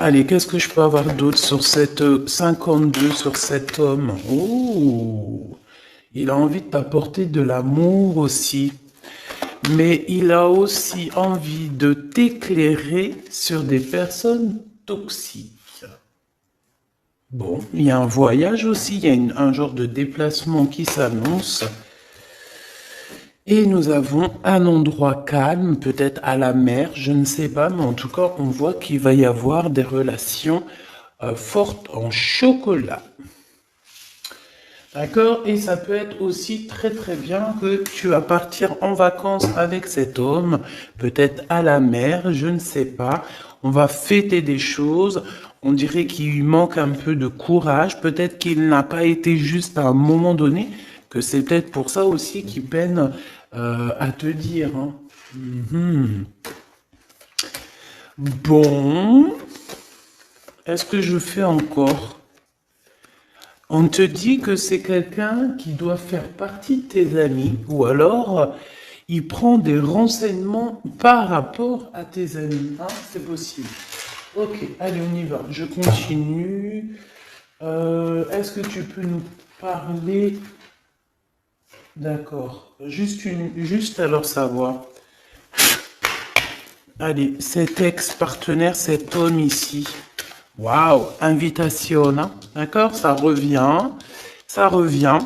Allez, qu'est-ce que je peux avoir d'autre sur cette 52 sur cet homme? Oh, il a envie de t'apporter de l'amour aussi, mais il a aussi envie de t'éclairer sur des personnes toxiques. Bon, il y a un voyage aussi, il y a un genre de déplacement qui s'annonce. Et nous avons un endroit calme, peut-être à la mer, je ne sais pas, mais en tout cas, on voit qu'il va y avoir des relations fortes en chocolat. D'accord? Et ça peut être aussi très très bien que tu vas partir en vacances avec cet homme, peut-être à la mer, je ne sais pas. On va fêter des choses. On dirait qu'il lui manque un peu de courage. Peut-être qu'il n'a pas été juste à un moment donné, que c'est peut-être pour ça aussi qu'il peine à te dire, hein. Mhm. Bon, est-ce que je fais encore? On te dit que c'est quelqu'un qui doit faire partie de tes amis, ou alors il prend des renseignements par rapport à tes amis. Hein, c'est possible. Ok, allez, on y va. Je continue. Est-ce que tu peux nous parler? D'accord. Juste alors savoir. Allez, cet ex-partenaire, cet homme ici. Waouh, invitation, hein. D'accord, ça revient, ça revient.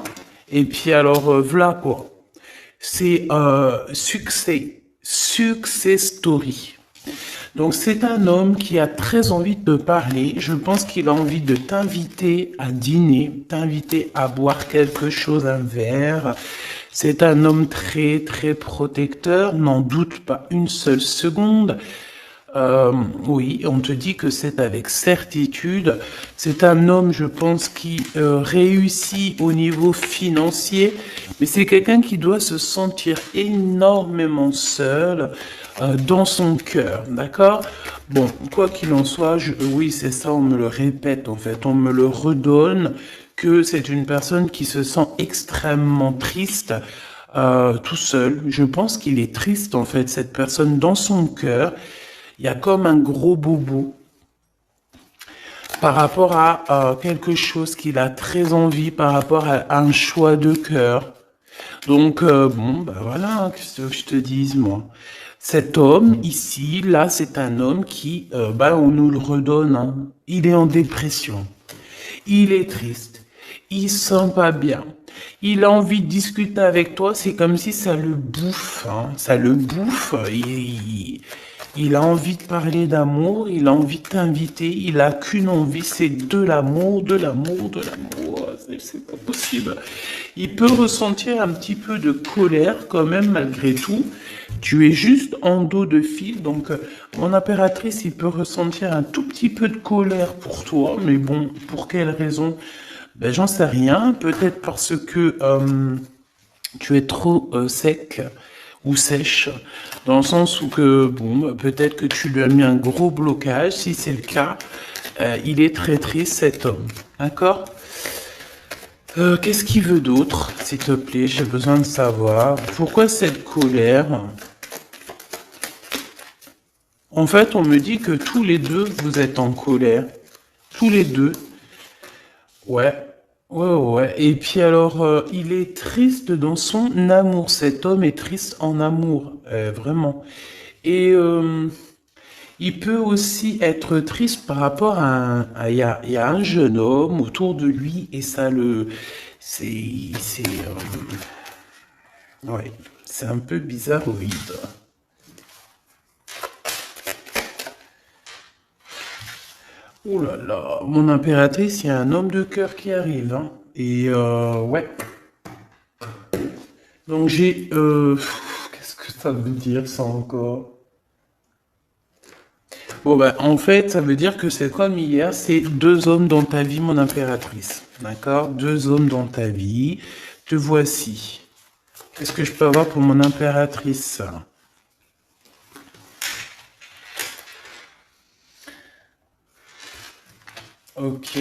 Et puis alors, voilà quoi. C'est success story. Donc c'est un homme qui a très envie de te parler. Je pense qu'il a envie de t'inviter à dîner, t'inviter à boire quelque chose, un verre. C'est un homme très très protecteur, n'en doute pas une seule seconde. Oui, on te dit que c'est avec certitude. C'est un homme, je pense, qui réussit au niveau financier, mais c'est quelqu'un qui doit se sentir énormément seul dans son cœur, d'accord? Bon, quoi qu'il en soit, oui, c'est ça, on me le répète, en fait, on me le redonne, que c'est une personne qui se sent extrêmement triste, tout seul. Je pense qu'il est triste, en fait, cette personne dans son cœur. Il y a comme un gros bobo par rapport à quelque chose qu'il a très envie, par rapport à un choix de cœur. Donc, bon, bah voilà, qu'est-ce que je te dise, moi. Cet homme, ici, là, c'est un homme qui, bah, on nous le redonne, hein. Il est en dépression. Il est triste. Il se sent pas bien. Il a envie de discuter avec toi. C'est comme si ça le bouffe, hein. Ça le bouffe. Il a envie de parler d'amour. Il a envie de t'inviter. Il a qu'une envie, c'est de l'amour, de l'amour, de l'amour. C'est pas possible. Il peut ressentir un petit peu de colère quand même malgré tout. Tu es juste en dos de fil, donc mon impératrice, il peut ressentir un tout petit peu de colère pour toi, mais bon, pour quelle raison? Ben, j'en sais rien. Peut-être parce que tu es trop sec ou sèche, dans le sens où que, bon, peut-être que tu lui as mis un gros blocage. Si c'est le cas, il est très triste cet homme. D'accord? Qu'est-ce qu'il veut d'autre, s'il te plaît? J'ai besoin de savoir. Pourquoi cette colère? En fait, on me dit que tous les deux, vous êtes en colère. Tous les deux. Ouais. Ouais, ouais. Et puis alors, il est triste dans son amour. Cet homme est triste en amour. Vraiment. Et il peut aussi être triste par rapport à il y a un jeune homme autour de lui et ça le, ouais, c'est un peu bizarroïde. Ouh là là, mon impératrice, il y a un homme de cœur qui arrive, hein. Et ouais. Donc j'ai, qu'est-ce que ça veut dire ça encore? Bon ben, en fait, ça veut dire que c'est comme hier, c'est deux hommes dans ta vie, mon impératrice. D'accord? Deux hommes dans ta vie. Te voici. Qu'est-ce que je peux avoir pour mon impératrice? Ok,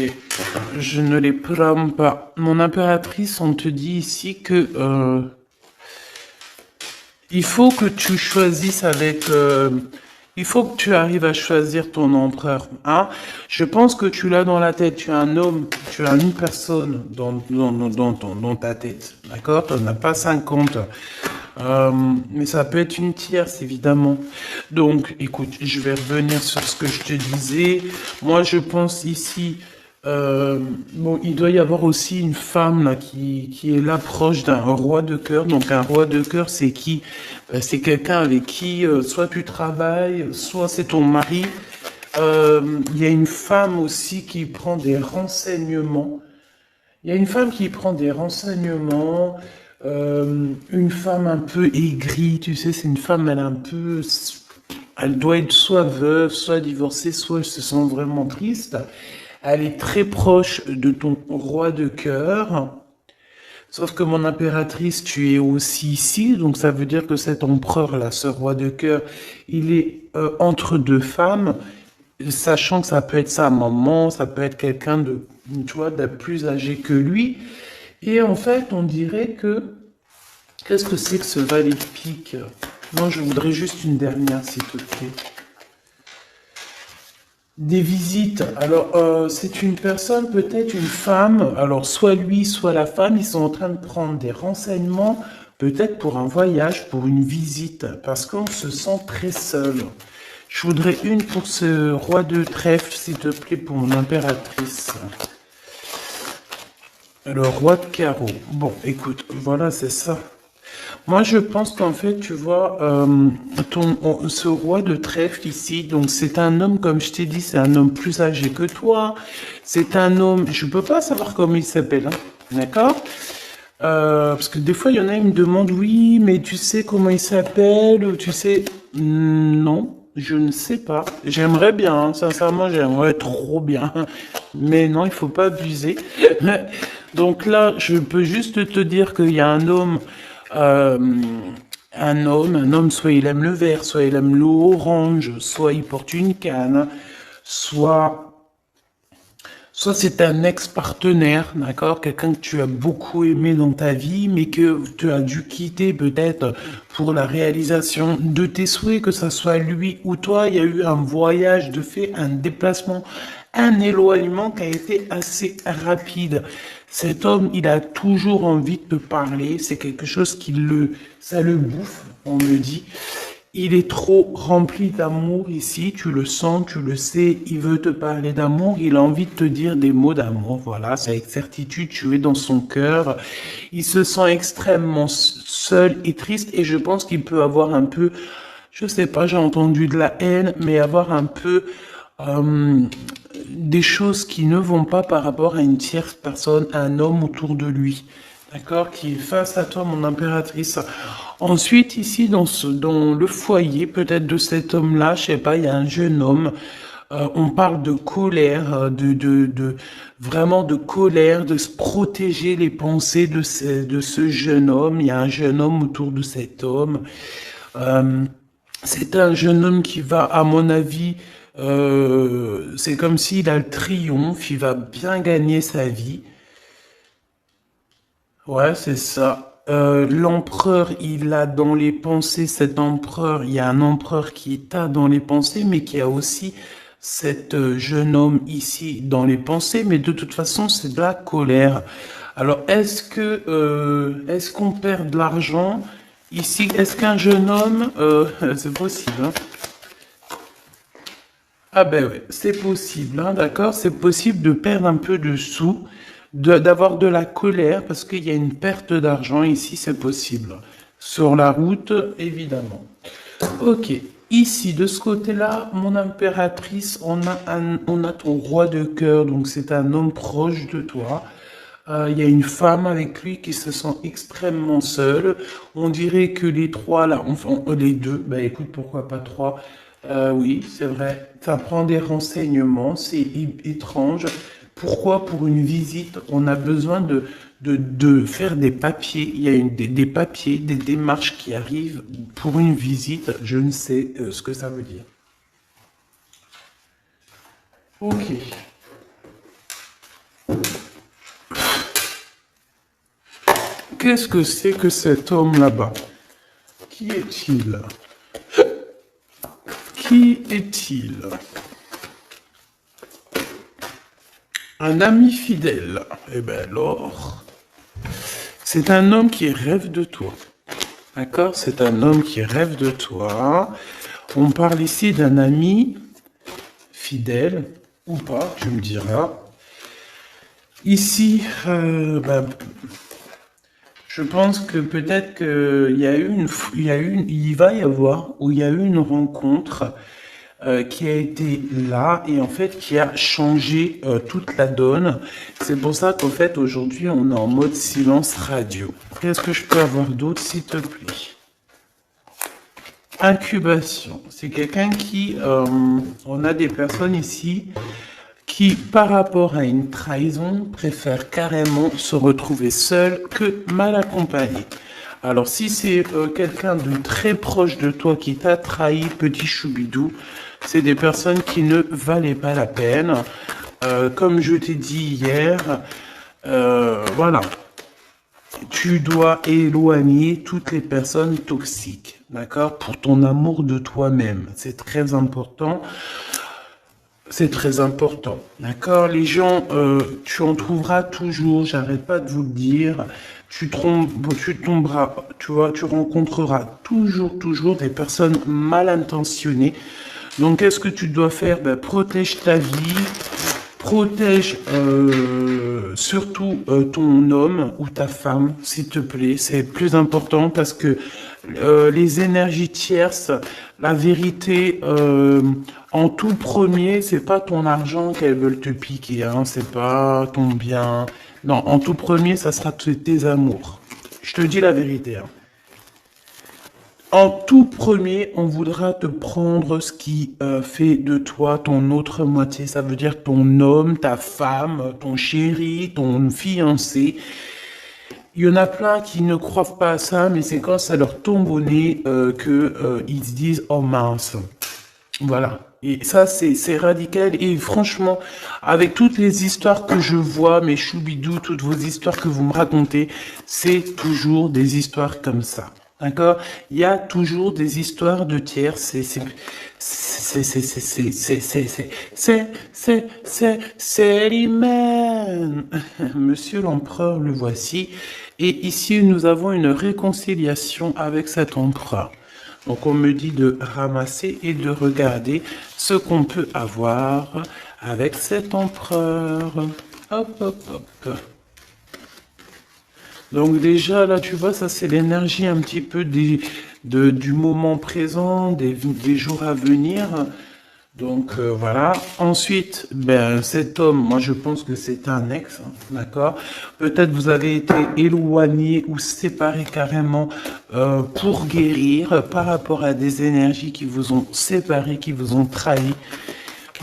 je ne les prends pas. Mon impératrice, on te dit ici que il faut que tu choisisses avec Il faut que tu arrives à choisir ton empereur, hein. Je pense que tu l'as dans la tête. Tu as un homme, tu as une personne dans ta tête, d'accord? Tu n'en as pas 50. Mais ça peut être une tierce, évidemment. Donc, écoute, je vais revenir sur ce que je te disais. Moi, je pense ici, bon, il doit y avoir aussi une femme là qui est là proche d'un roi de cœur. Donc, un roi de cœur, c'est qui? C'est quelqu'un avec qui soit tu travailles, soit c'est ton mari. Il y a une femme aussi qui prend des renseignements. Il y a une femme qui prend des renseignements, une femme un peu aigrie, tu sais, c'est une femme, elle est un peu, elle doit être soit veuve, soit divorcée, soit elle se sent vraiment triste. Elle est très proche de ton roi de cœur. Sauf que mon impératrice, tu es aussi ici, donc ça veut dire que cet empereur-là, ce roi de cœur, il est entre deux femmes, sachant que ça peut être sa maman, ça peut être quelqu'un de, tu vois, de plus âgé que lui. Et en fait, on dirait que, qu'est-ce que c'est que ce valet de pique? Moi, je voudrais juste une dernière, s'il te plaît. Des visites. Alors, c'est une personne, peut-être une femme. Alors, soit lui, soit la femme, ils sont en train de prendre des renseignements, peut-être pour un voyage, pour une visite, parce qu'on se sent très seul. Je voudrais une pour ce roi de trèfle, s'il te plaît, pour mon impératrice. Le roi de carreau. Bon, écoute, voilà, c'est ça. Moi, je pense qu'en fait, tu vois, ce roi de trèfle ici, donc c'est un homme, comme je t'ai dit, c'est un homme plus âgé que toi. C'est un homme, je peux pas savoir comment il s'appelle, hein, d'accord? Parce que des fois, il y en a, ils me demandent, oui, mais tu sais comment il s'appelle, ou tu sais, non, je ne sais pas. J'aimerais bien, hein, sincèrement, j'aimerais trop bien, mais non, il faut pas abuser. Donc là, je peux juste te dire qu'il y a euh, un homme, soit il aime le vert, soit il aime l'orange, soit il porte une canne, soit soit c'est un ex-partenaire, d'accord? Quelqu'un que tu as beaucoup aimé dans ta vie, mais que tu as dû quitter peut-être pour la réalisation de tes souhaits, que ça soit lui ou toi. Il y a eu un voyage de fait, un déplacement, un éloignement qui a été assez rapide. Cet homme, il a toujours envie de te parler. C'est quelque chose ça le bouffe, on me dit. Il est trop rempli d'amour ici, tu le sens, tu le sais, il veut te parler d'amour, il a envie de te dire des mots d'amour, voilà, c'est avec certitude, tu es dans son cœur. Il se sent extrêmement seul et triste et je pense qu'il peut avoir un peu, je sais pas, j'ai entendu de la haine, mais avoir un peu euh, des choses qui ne vont pas par rapport à une tierce personne, à un homme autour de lui. D'accord, qui est face à toi, mon impératrice. Ensuite, ici, dans le foyer, peut-être de cet homme-là, je sais pas, il y a un jeune homme. On parle de colère, vraiment de colère, de se protéger les pensées de ce jeune homme. Il y a un jeune homme autour de cet homme. Euh, c'est un jeune homme qui va, à mon avis, c'est comme s'il a le triomphe, il va bien gagner sa vie. Ouais, c'est ça. L'empereur, il a dans les pensées, cet empereur, il y a un empereur qui est dans les pensées, mais qui a aussi cet jeune homme ici dans les pensées, mais de toute façon, c'est de la colère. Alors, est-ce qu'on perd de l'argent ici? Est-ce qu'un jeune homme, c'est possible, hein? Ah ben ouais, c'est possible, hein, d'accord? C'est possible de perdre un peu de sous, d'avoir de la colère, parce qu'il y a une perte d'argent ici, c'est possible. Sur la route, évidemment. Ok, ici, de ce côté-là, mon impératrice, on a ton roi de cœur, donc c'est un homme proche de toi. Il y a une femme avec lui qui se sent extrêmement seule. On dirait que les trois là, enfin les deux, bah écoute, pourquoi pas trois? Oui, c'est vrai. Ça prend des renseignements, c'est étrange. Pourquoi pour une visite, on a besoin de faire des papiers? Il y a des papiers, des démarches qui arrivent pour une visite. Je ne sais ce que ça veut dire. Ok. Qu'est-ce que c'est que cet homme là-bas? Qui est-il? Qui est-il? Un ami fidèle. Eh bien alors, c'est un homme qui rêve de toi. D'accord? C'est un homme qui rêve de toi. On parle ici d'un ami fidèle ou pas, tu me diras. Ici, je pense que peut-être il va y avoir, ou il y a eu une rencontre qui a été là et en fait qui a changé toute la donne. C'est pour ça qu'en fait aujourd'hui on est en mode silence radio. Qu'est-ce que je peux avoir d'autre s'il te plaît? Incubation. C'est quelqu'un qui, on a des personnes ici qui, par rapport à une trahison, préfèrent carrément se retrouver seul que mal accompagné. Alors si c'est quelqu'un de très proche de toi qui t'a trahi, petit choubidou, c'est des personnes qui ne valaient pas la peine. Comme je t'ai dit hier, voilà. Tu dois éloigner toutes les personnes toxiques, d'accord? Pour ton amour de toi-même. C'est très important. C'est très important, d'accord? Les gens, tu en trouveras toujours, j'arrête pas de vous le dire. Tu tomberas, tu vois, tu rencontreras toujours des personnes mal intentionnées. Donc, qu'est-ce que tu dois faire? Ben, protège ta vie, protège surtout ton homme ou ta femme, s'il te plaît. C'est le plus important parce que les énergies tierces, la vérité, en tout premier, c'est pas ton argent qu'elles veulent te piquer, hein, c'est pas ton bien. Non, en tout premier, ça sera tes amours. Je te dis la vérité, hein. En tout premier, on voudra te prendre ce qui fait de toi ton autre moitié. Ça veut dire ton homme, ta femme, ton chéri, ton fiancé. Il y en a plein qui ne croient pas à ça, mais c'est quand ça leur tombe au nez ils se disent oh mince. Voilà. Et ça, c'est radical. Et franchement, avec toutes les histoires que je vois, mes choubidous, toutes vos histoires que vous me racontez, c'est toujours des histoires comme ça. D'accord? Il y a toujours des histoires de tiers. C'est l'hymen. Monsieur l'empereur, le voici. Et ici, nous avons une réconciliation avec cet empereur. Donc, on me dit de ramasser et de regarder ce qu'on peut avoir avec cet empereur. Hop, hop, hop. Donc, déjà, là, tu vois, ça, c'est l'énergie un petit peu du moment présent, des jours à venir. Donc, voilà. Ensuite, ben, cet homme, moi, je pense que c'est un ex, hein, d'accord? Peut-être vous avez été éloigné ou séparé carrément pour guérir par rapport à des énergies qui vous ont séparé, qui vous ont trahi.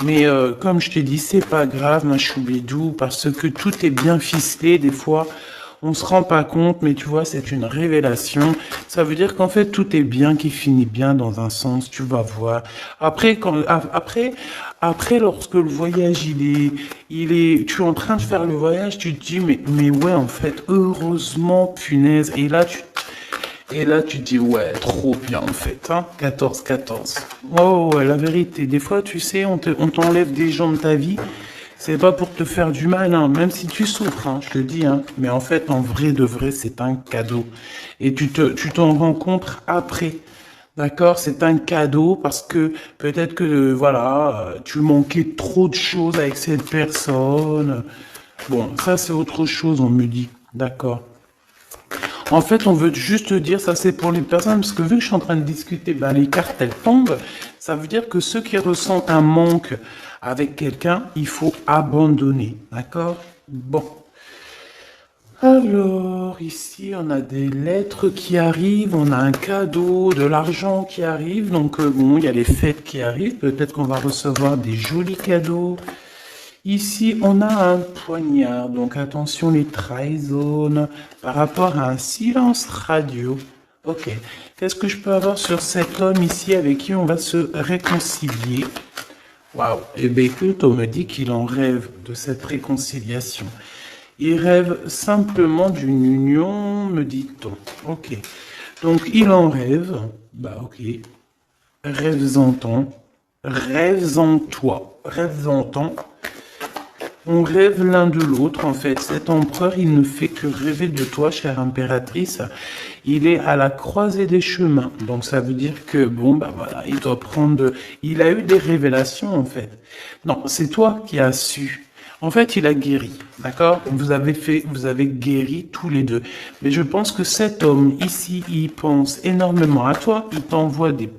Mais comme je t'ai dit, c'est pas grave, ma choubidou, parce que tout est bien ficelé. Des fois, on se rend pas compte, mais tu vois, c'est une révélation. Ça veut dire qu'en fait, tout est bien, qui finit bien dans un sens, tu vas voir. Après, lorsque le voyage, tu es en train de faire le voyage, tu te dis, mais ouais, en fait, heureusement, punaise. Et là, tu te dis, ouais, trop bien, en fait, hein. 14-14. Oh, ouais, la vérité. Des fois, tu sais, on t'enlève des gens de ta vie. C'est pas pour te faire du mal, hein, même si tu souffres, hein, je te dis, hein. Mais en fait, en vrai de vrai, c'est un cadeau. Et tu t'en rencontres après. D'accord? C'est un cadeau parce que peut-être que, voilà, tu manquais trop de choses avec cette personne. Bon, ça, c'est autre chose, on me dit. D'accord. En fait, on veut juste dire, ça c'est pour les personnes, parce que vu que je suis en train de discuter, ben, les cartes, elles tombent. Ça veut dire que ceux qui ressentent un manque avec quelqu'un, il faut abandonner. D'accord? Bon. Alors, ici, on a des lettres qui arrivent, on a un cadeau, de l'argent qui arrive. Donc, bon, il y a les fêtes qui arrivent. Peut-être qu'on va recevoir des jolis cadeaux. Ici, on a un poignard, donc attention les trahisons par rapport à un silence radio. Ok, qu'est-ce que je peux avoir sur cet homme ici avec qui on va se réconcilier? Waouh, eh bien écoute, on me dit qu'il en rêve de cette réconciliation. Il rêve simplement d'une union, me dit-on. Ok, donc il en rêve, bah ok, rêve-en-tant. rêves en toi, rêves en temps. On rêve l'un de l'autre, en fait. Cet empereur, il ne fait que rêver de toi, chère impératrice. Il est à la croisée des chemins. Donc, ça veut dire que, bon, bah voilà, il doit prendre... Il a eu des révélations, en fait. Non, c'est toi qui as su. En fait, il a guéri, d'accord? Vous avez guéri tous les deux. Mais je pense que cet homme, ici, il pense énormément à toi. Il t'envoie il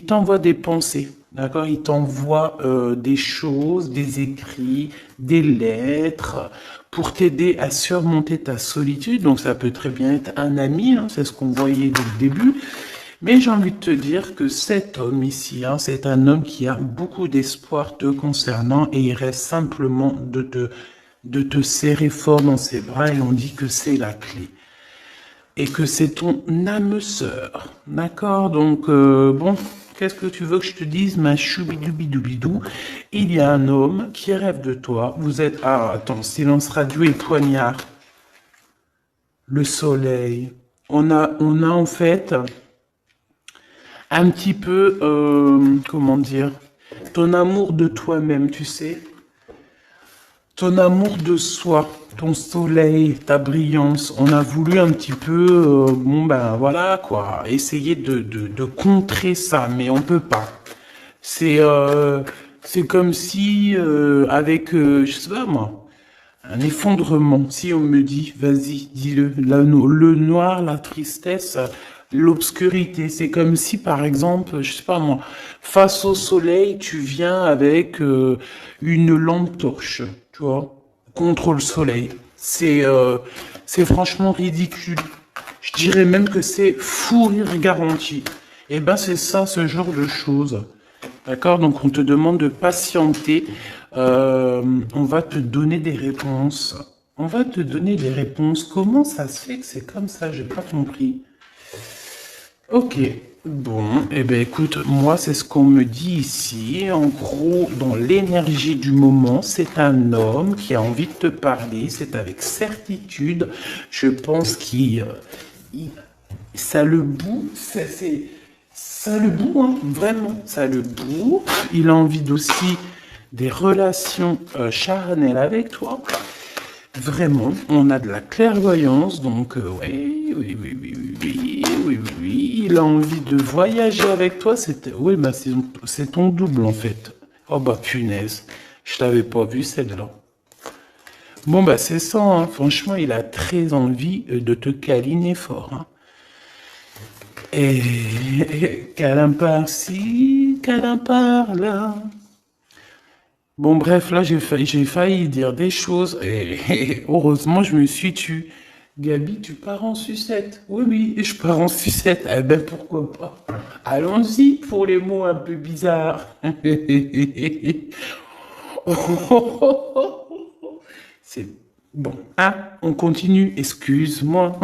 t'envoie des pensées. D'accord, il t'envoie des choses, des écrits, des lettres pour t'aider à surmonter ta solitude. Donc ça peut très bien être un ami, hein, c'est ce qu'on voyait dès le début. Mais j'ai envie de te dire que cet homme ici, hein, c'est un homme qui a beaucoup d'espoir te concernant et il reste simplement de te serrer fort dans ses bras et on dit que c'est la clé et que c'est ton âme sœur. D'accord? Donc, bon, qu'est-ce que tu veux que je te dise, ma choubidoubidou? Il y a un homme qui rêve de toi. Vous êtes... Ah, attends, silence radio et poignard. Le soleil. On a en fait un petit peu, comment dire, ton amour de toi-même, tu sais. Ton amour de soi, ton soleil, ta brillance, on a voulu un petit peu, bon ben voilà quoi, essayer de contrer ça, mais on peut pas. C'est comme si, avec, je sais pas moi, un effondrement, si on me dit, vas-y, dis-le, le noir, la tristesse, l'obscurité, c'est comme si par exemple, je sais pas moi, face au soleil, tu viens avec une lampe torche, tu vois, contre le soleil. C'est franchement ridicule. Je dirais même que c'est fou rire garanti. Et ben c'est ça, ce genre de choses. D'accord? Donc on te demande de patienter. On va te donner des réponses. On va te donner des réponses. Comment ça se fait que c'est comme ça? J'ai pas compris. Ok. Bon, eh ben écoute, moi c'est ce qu'on me dit ici. En gros, dans l'énergie du moment, c'est un homme qui a envie de te parler. C'est avec certitude. Je pense ça le boue. Ça le boue, hein, vraiment. Ça le boue. Il a envie aussi des relations charnelles avec toi. Vraiment, on a de la clairvoyance, donc oui, il a envie de voyager avec toi, oui, bah c'est ton double en fait. Oh bah punaise, je t'avais pas vu celle-là. Bon bah c'est ça, hein. Franchement, il a très envie de te câliner fort. Hein. Et câlin par-ci, câlin par-là. Bon, bref, là, j'ai failli dire des choses et heureusement, je me suis tue. Gabi, tu pars en sucette. Oui, oui, je pars en sucette. Eh ben, pourquoi pas? Allons-y pour les mots un peu bizarres. C'est bon. Ah, on continue. Excuse-moi.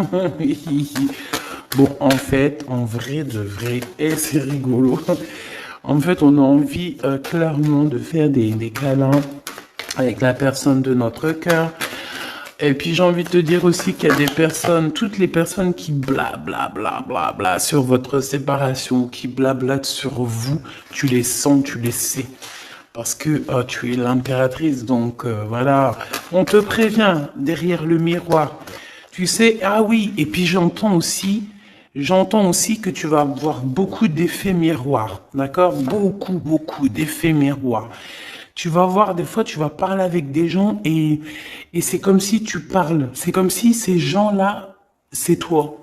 Bon, en fait, en vrai de vrai, et c'est rigolo. En fait, on a envie clairement de faire des câlins avec la personne de notre cœur. Et puis j'ai envie de te dire aussi qu'il y a des personnes, toutes les personnes qui bla sur votre séparation, qui blablatent sur vous, tu les sens, tu les sais. Parce que tu es l'impératrice, donc voilà, on te prévient derrière le miroir. Tu sais, ah oui, et puis j'entends aussi que tu vas avoir beaucoup d'effets miroirs, d'accord? Beaucoup d'effets miroirs. Tu vas voir, des fois, tu vas parler avec des gens et c'est comme si tu parles. C'est comme si ces gens-là, c'est toi.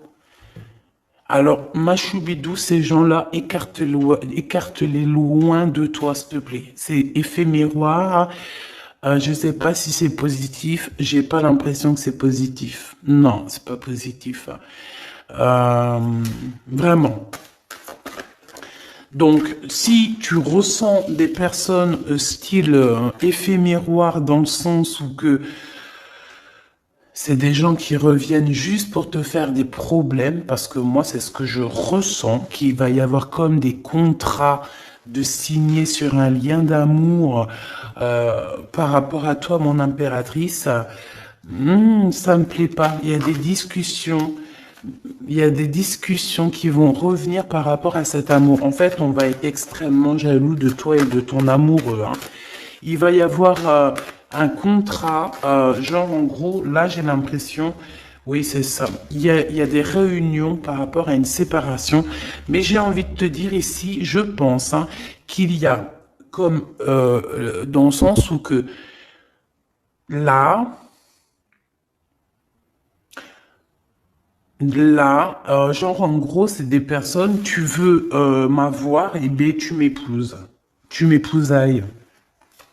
Alors, ma choubidou, ces gens-là, écarte-les loin de toi, s'il te plaît. C'est effet miroir. Je sais pas si c'est positif. J'ai pas l'impression que c'est positif. Non, c'est pas positif. Vraiment. Donc, si tu ressens des personnes style effet miroir dans le sens où que c'est des gens qui reviennent juste pour te faire des problèmes, parce que moi, c'est ce que je ressens, qu'il va y avoir comme des contrats de signer sur un lien d'amour par rapport à toi, mon impératrice. Ça me plaît pas. Il y a des discussions. Il y a des discussions qui vont revenir par rapport à cet amour. En fait, on va être extrêmement jaloux de toi et de ton amoureux, hein. Il va y avoir un contrat, genre en gros, là j'ai l'impression, oui c'est ça, il y a des réunions par rapport à une séparation, mais j'ai envie de te dire ici, je pense, hein, qu'il y a comme, dans le sens où que là, genre en gros, c'est des personnes, tu veux m'avoir, et ben tu m'épouses. Tu m'épousailles.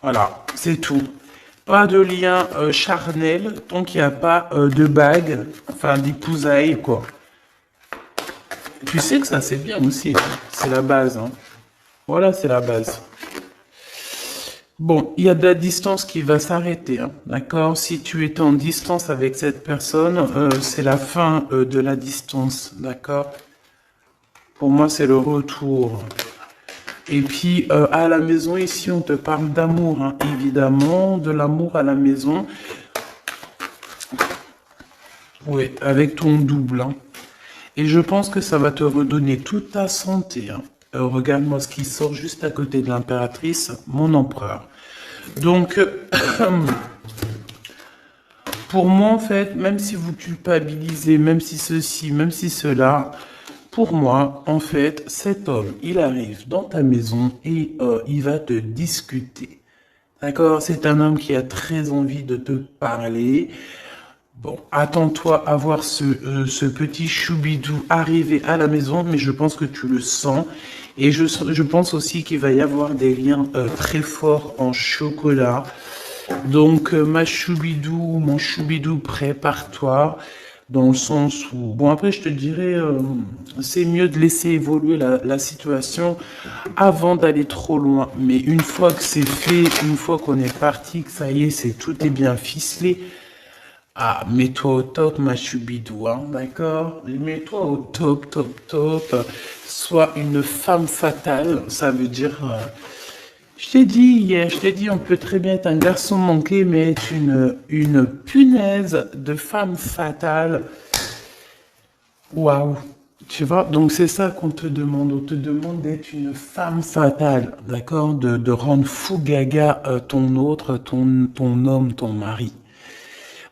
Voilà, c'est tout. Pas de lien charnel tant qu'il n'y a pas de bague, enfin d'épousailles, quoi. Tu sais que ça, c'est bien aussi, hein. C'est la base, hein. Voilà, c'est la base. Bon, il y a de la distance qui va s'arrêter, hein, d'accord? Si tu es en distance avec cette personne, c'est la fin de la distance, d'accord? Pour moi, c'est le retour. Et puis, à la maison, ici, on te parle d'amour, hein, évidemment, de l'amour à la maison. Oui, avec ton double, hein. Et je pense que ça va te redonner toute ta santé, hein. Regarde-moi ce qui sort juste à côté de l'impératrice, mon empereur. Donc, pour moi, en fait, même si vous culpabilisez, même si ceci, même si cela, pour moi, en fait, cet homme, il arrive dans ta maison et il va te discuter. D'accord? C'est un homme qui a très envie de te parler. Bon, attends-toi à voir ce petit choubidou arriver à la maison, mais je pense que tu le sens. Et je pense aussi qu'il va y avoir des liens très forts en chocolat. Donc, ma choubidou, mon choubidou, prépare-toi. Dans le sens où, bon après je te dirais, c'est mieux de laisser évoluer la situation avant d'aller trop loin. Mais une fois que c'est fait, une fois qu'on est parti, que ça y est, c'est tout est bien ficelé, ah, mets-toi au top, ma choubidou, hein, d'accord? Mets-toi au top, top, top. Sois une femme fatale, ça veut dire... je t'ai dit hier, je t'ai dit, on peut très bien être un garçon manqué, mais être une punaise de femme fatale. Waouh! Tu vois, donc c'est ça qu'on te demande. On te demande d'être une femme fatale, d'accord? De rendre fou gaga ton autre, ton homme, ton mari.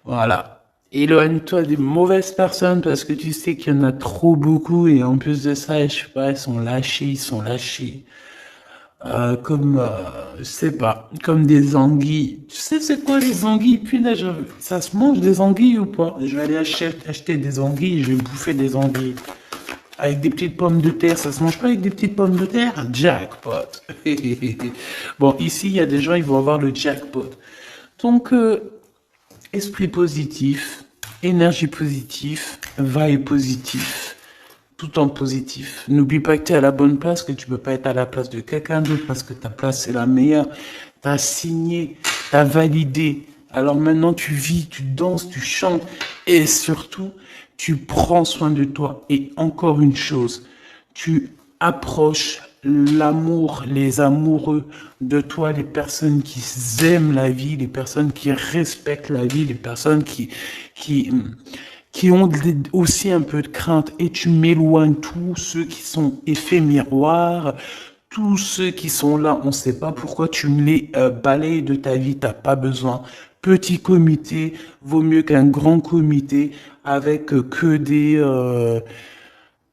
Voilà. Éloigne-toi des mauvaises personnes parce que tu sais qu'il y en a trop beaucoup et en plus de ça, je sais pas, ils sont lâchés. Comme, je sais pas, comme des anguilles. Tu sais c'est quoi les anguilles? Punaise, ça se mange des anguilles ou pas? Je vais aller acheter des anguilles, je vais bouffer des anguilles. Avec des petites pommes de terre, ça se mange pas avec des petites pommes de terre? Jackpot. Bon, ici, il y a des gens, ils vont avoir le jackpot. Donc, esprit positif, énergie positive, vibe positif, tout en positif. N'oublie pas que tu es à la bonne place, que tu peux pas être à la place de quelqu'un d'autre parce que ta place c'est la meilleure. Tu as signé, tu as validé. Alors maintenant tu vis, tu danses, tu chantes et surtout tu prends soin de toi. Et encore une chose, tu approches l'amour, les amoureux de toi, les personnes qui aiment la vie, les personnes qui respectent la vie, les personnes qui, qui ont aussi un peu de crainte et tu m'éloignes tous ceux qui sont effets miroirs, tous ceux qui sont là, on ne sait pas pourquoi tu me les balayes de ta vie, t'as pas besoin. Petit comité vaut mieux qu'un grand comité avec que des